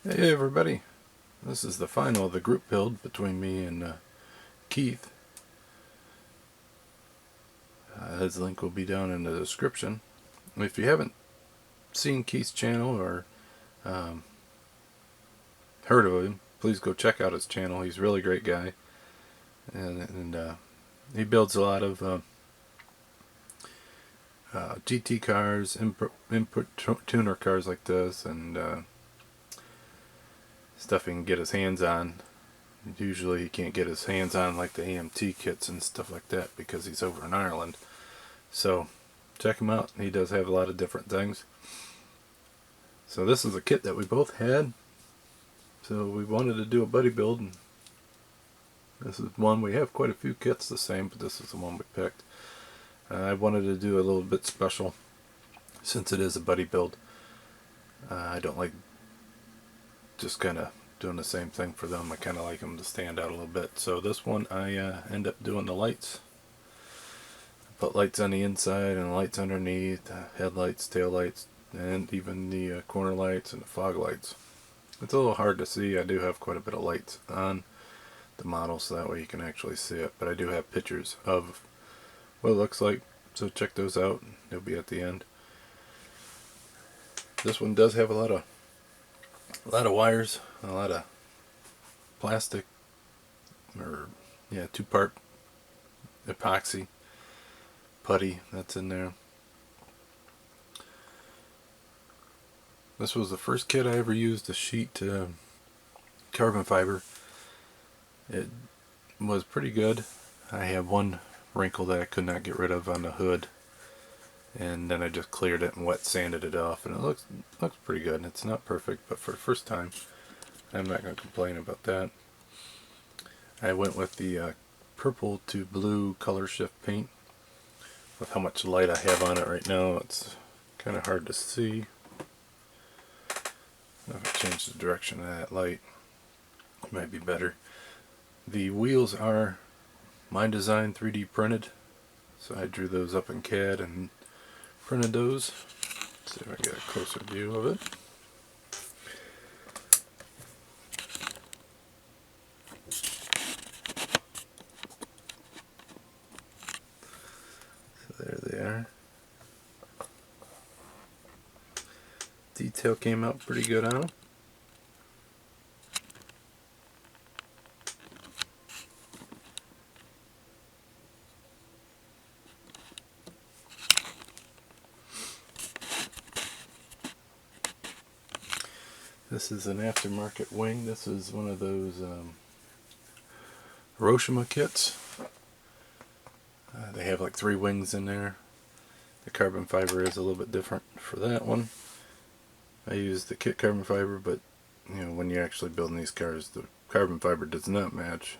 Hey everybody, this is the final of the group build between me and Keith. His link will be down in the description. If you haven't seen Keith's channel or um, heard of him, please go check out his channel. He's a really great guy, and he builds a lot of GT cars, input tuner cars like this, and stuff he can get his hands on. Usually he can't get his hands on like the AMT kits and stuff like that because he's over in Ireland. So check him out. He does have a lot of different things. So this is a kit that we both had. So we wanted to do a buddy build. And this is one, we have quite a few kits the same, but this is the one we picked. I wanted to do a little bit special since it is a buddy build. I don't like just kind of doing the same thing for them. I kind of like them to stand out a little bit. So this one I end up doing the lights. Put lights on the inside and lights underneath, headlights, tail lights, and even the corner lights and the fog lights. It's a little hard to see. I do have quite a bit of lights on the model so that way you can actually see it, but I do have pictures of what it looks like, so check those out. They'll be at the end. This one does have a lot of wires, a lot of plastic, or yeah, two-part epoxy putty that's in there. This was the first kit I ever used a sheet carbon fiber. It was pretty good. I have one wrinkle that I could not get rid of on the hood, and then I just cleared it and wet sanded it off, and it looks pretty good. It's not perfect, but for the first time I'm not going to complain about that. I went with the purple to blue color shift paint. With how much light I have on it right now, it's kind of hard to see. If I change the direction of that light, it might be better. The wheels are my design, 3D printed, so I drew those up in CAD and printed those. Let's see if I get a closer view of it. So there they are. Detail came out pretty good on them. This is an aftermarket wing. This is one of those Hiroshima kits. They have like 3 wings in there. The carbon fiber is a little bit different for that one. I used the kit carbon fiber, but you know, when you're actually building these cars, the carbon fiber does not match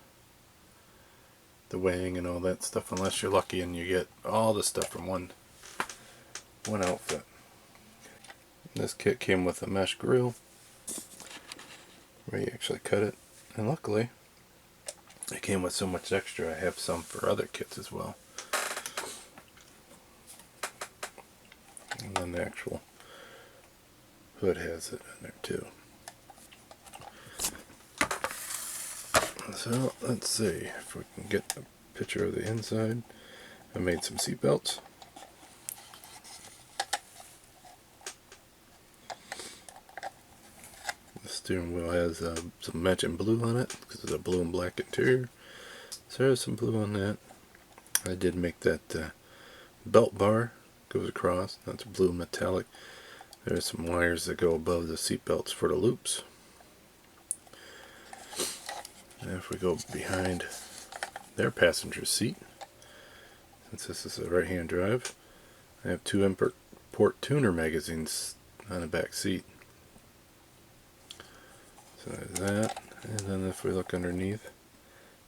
the wing and all that stuff unless you're lucky and you get all the stuff from one outfit. This kit came with a mesh grill where you actually cut it, and luckily it came with so much extra. I have some for other kits as well. And then the actual hood has it in there too. So let's see if we can get a picture of the inside. I made some seat belts. The steering wheel has some matching blue on it because it's a blue and black interior. So there's some blue on that. I did make that belt bar goes across. That's blue metallic. There's some wires that go above the seat belts for the loops. And if we go behind their passenger seat, since this is a right-hand drive, I have 2 import tuner magazines on the back seat. So there's that. And then if we look underneath,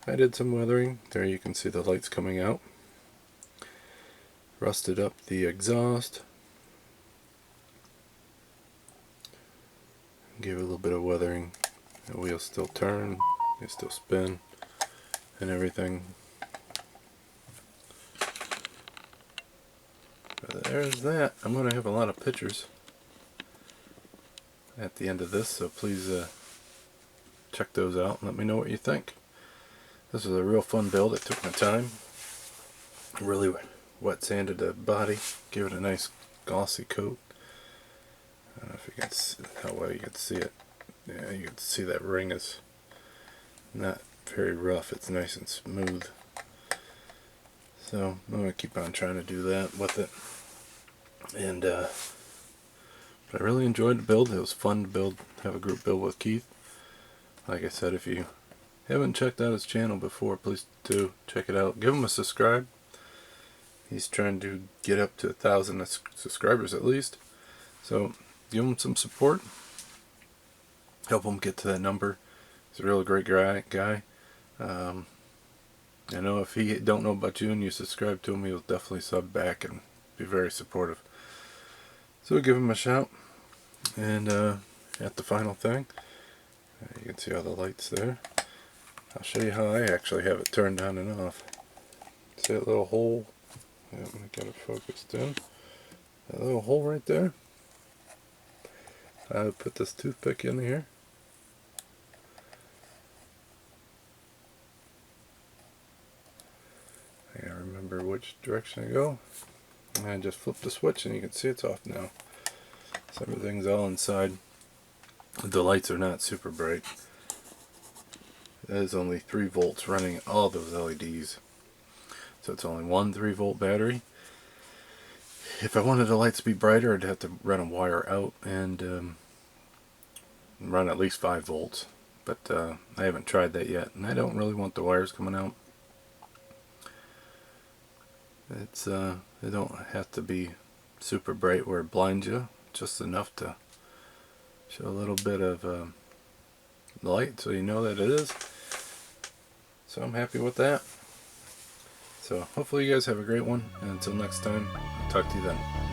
I did some weathering. There you can see the lights coming out. Rusted up the exhaust. Gave it a little bit of weathering. The wheels still turn, they still spin, and everything. But there's that. I'm going to have a lot of pictures at the end of this, so please check those out and let me know what you think. This was a real fun build. It took my time. Really wet sanded the body, gave it a nice glossy coat. I don't know if you can see how well you can see it. Yeah, you can see that ring is not very rough. It's nice and smooth. So I'm going to keep on trying to do that with it. And but I really enjoyed the build. It was fun to build, have a group build with Keith. Like I said, if you haven't checked out his channel before, please do check it out. Give him a subscribe. He's trying to get up to 1,000 subscribers at least. So give him some support. Help him get to that number. He's a real great guy. I know if he don't know about you and you subscribe to him, he'll definitely sub back and be very supportive. So give him a shout. And at the final thing, you can see all the lights there. I'll show you how I actually have it turned on and off. See that little hole? Yeah, I'm going to get it focused in. That little hole right there. I would put this toothpick in here. I gotta remember which direction to go. And I just flip the switch and you can see it's off now. So everything's all inside. The lights are not super bright. That is only 3 volts running all those LEDs. So it's only one 3-volt battery. If I wanted the lights to be brighter, I'd have to run a wire out and run at least 5 volts. But I haven't tried that yet, and I don't really want the wires coming out. It's they don't have to be super bright where it blinds you, just enough to show a little bit of light so you know that it is. So I'm happy with that. So hopefully you guys have a great one, and until next time, I'll talk to you then.